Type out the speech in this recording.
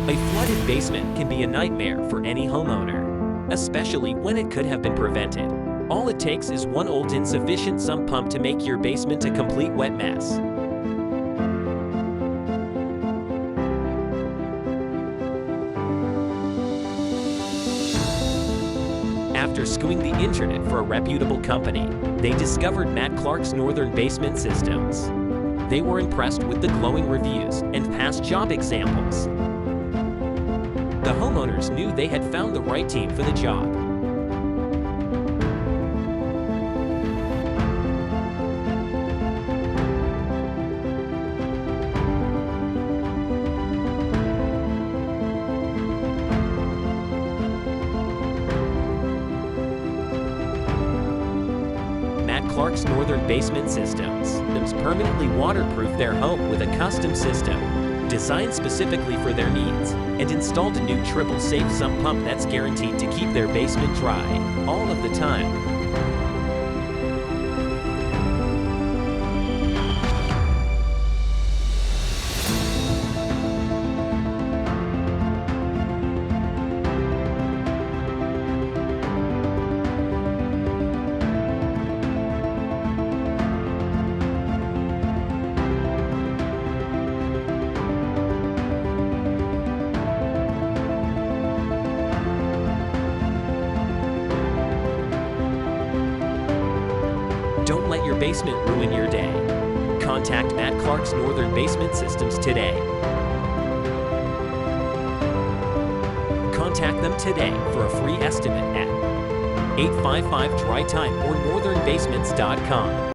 A flooded basement can be a nightmare for any homeowner, especially when it could have been prevented. All it takes is one old insufficient sump pump to make your basement a complete wet mess. After skewing the internet for a reputable company, they discovered Matt Clark's Northern Basement Systems. They were impressed with the glowing reviews and past job examples. The homeowners knew they had found the right team for the job. Matt Clark's Northern Basement Systems permanently waterproof their home with a custom system designed specifically for their needs, and installed a new TripleSafe sump pump that's guaranteed to keep their basement dry all of the time. Don't let your basement ruin your day. Contact Matt Clark's Northern Basement Systems today. Contact them today for a free estimate at 855-DRY-TIME or northernbasements.com.